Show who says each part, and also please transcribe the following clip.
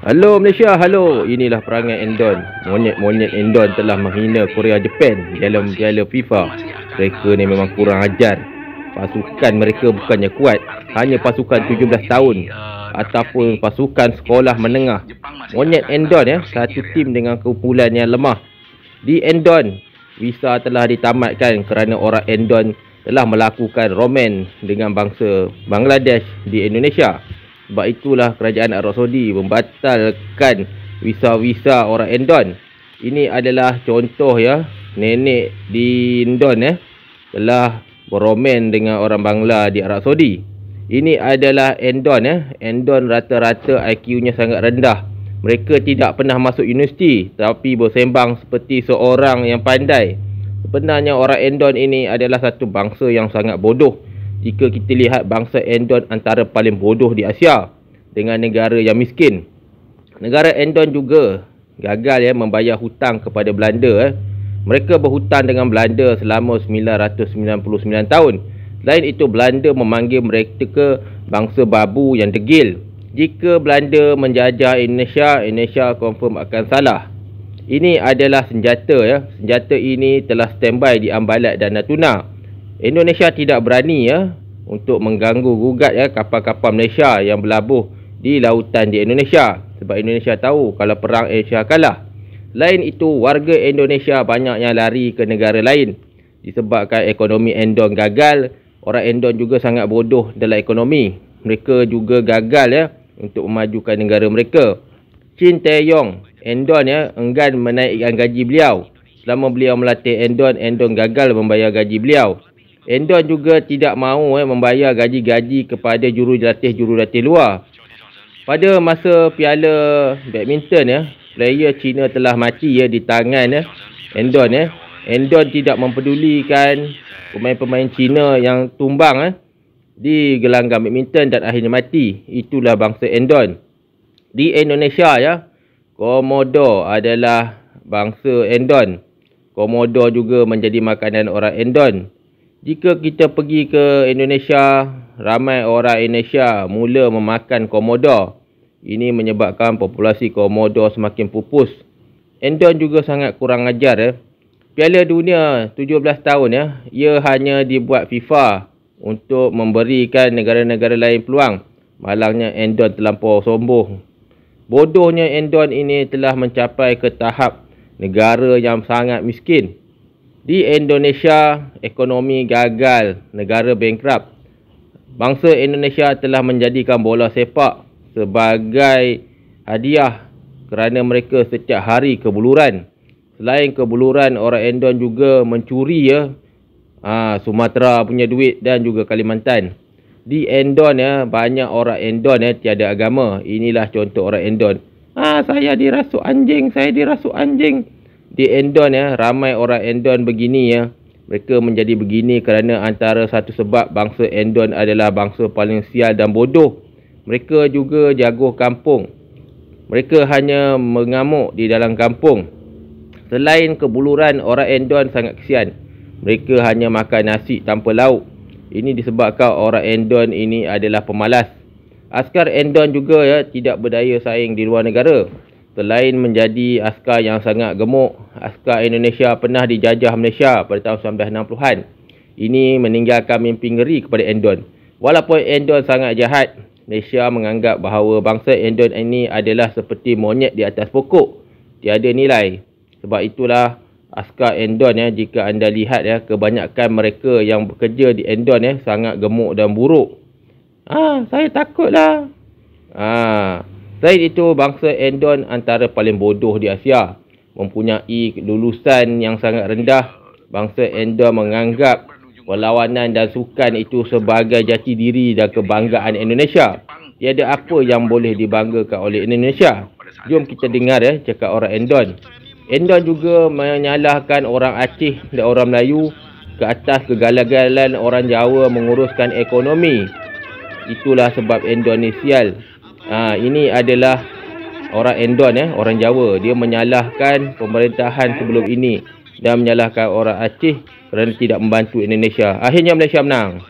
Speaker 1: Halo Malaysia, halo. Inilah perangai Endon. Monyet-monyet Endon telah menghina Korea Jepun dalam piala FIFA. Mereka ni memang kurang ajar. Pasukan mereka bukannya kuat, hanya pasukan 17 tahun ataupun pasukan sekolah menengah. Monyet Endon satu tim dengan kumpulan yang lemah. Di Endon, visa telah ditamatkan kerana orang Endon telah melakukan roman dengan bangsa Bangladesh di Indonesia. Sebab itulah kerajaan Arab Saudi membatalkan visa-visa orang Endon. Ini adalah contoh nenek di Endon telah beromen dengan orang Bangla di Arab Saudi. Ini adalah Endon Endon rata-rata IQ-nya sangat rendah. Mereka tidak pernah masuk universiti tapi bersembang seperti seorang yang pandai. Sebenarnya orang Endon ini adalah satu bangsa yang sangat bodoh. Jika kita lihat bangsa Endon antara paling bodoh di Asia dengan negara yang miskin. Negara Endon juga gagal membayar hutang kepada Belanda. Mereka berhutang dengan Belanda selama 999 tahun. Selain itu, Belanda memanggil mereka ke bangsa babu yang degil. Jika Belanda menjajah Indonesia, Indonesia confirm akan salah. Ini adalah senjata Senjata ini telah standby di Ambalat dan Natuna. Indonesia tidak berani untuk mengganggu gugat kapal-kapal Malaysia yang berlabuh di lautan di Indonesia. Sebab Indonesia tahu kalau perang Asia kalah. Selain itu, warga Indonesia banyak yang lari ke negara lain. Disebabkan ekonomi Endon gagal, orang Endon juga sangat bodoh dalam ekonomi. Mereka juga gagal untuk memajukan negara mereka. Chin Tae-yong, Endon enggan menaikkan gaji beliau. Selama beliau melatih Endon, Endon gagal membayar gaji beliau. Endon juga tidak mahu membayar gaji-gaji kepada jurulatih luar. Pada masa piala badminton player Cina telah mati di tangan Endon. Endon tidak mempedulikan pemain-pemain Cina yang tumbang di gelanggang badminton dan akhirnya mati. Itulah bangsa Endon. Di Indonesia Komodo adalah bangsa Endon. Komodo juga menjadi makanan orang Endon. Jika kita pergi ke Indonesia, ramai orang Indonesia mula memakan komodo. Ini menyebabkan populasi komodo semakin pupus. Endon juga sangat kurang ajar. Piala Dunia 17 tahun ia hanya dibuat FIFA untuk memberikan negara-negara lain peluang. Malangnya Endon terlampau sombong. Bodohnya Endon ini telah mencapai ke tahap negara yang sangat miskin. Di Indonesia, ekonomi gagal, negara bankrupt. Bangsa Indonesia telah menjadikan bola sepak sebagai hadiah kerana mereka setiap hari kebuluran. Selain kebuluran, orang Endon juga mencuri Sumatera punya duit dan juga Kalimantan. Di Endon banyak orang Endon tiada agama. Inilah contoh orang Endon. Saya dirasuk anjing, saya dirasuk anjing. Di Endon ramai orang Endon begini Mereka menjadi begini kerana antara satu sebab bangsa Endon adalah bangsa paling sial dan bodoh. Mereka juga jago kampung. Mereka hanya mengamuk di dalam kampung. Selain kebuluran, orang Endon sangat kesian. Mereka hanya makan nasi tanpa lauk. Ini disebabkan orang Endon ini adalah pemalas. Askar Endon juga tidak berdaya saing di luar negara. Selain menjadi askar yang sangat gemuk, askar Indonesia pernah dijajah Malaysia pada tahun 1960-an. Ini meninggalkan mimpi ngeri kepada Endon. Walaupun Endon sangat jahat, Malaysia menganggap bahawa bangsa Endon ini adalah seperti monyet di atas pokok. Tiada nilai. Sebab itulah askar Endon jika anda lihat kebanyakan mereka yang bekerja di Endon sangat gemuk dan buruk. Saya takutlah. Selain itu, bangsa Endon antara paling bodoh di Asia. Mempunyai lulusan yang sangat rendah. Bangsa Endon menganggap perlawanan dan sukan itu sebagai jati diri dan kebanggaan Indonesia. Tiada apa yang boleh dibanggakan oleh Indonesia. Jom kita dengar cakap orang Endon. Endon juga menyalahkan orang Aceh dan orang Melayu ke atas kegagalan orang Jawa menguruskan ekonomi. Itulah sebab Endon ni sial. Ini adalah orang Endon orang Jawa. Dia menyalahkan pemerintahan sebelum ini dan menyalahkan orang Aceh kerana tidak membantu Indonesia. Akhirnya Malaysia menang.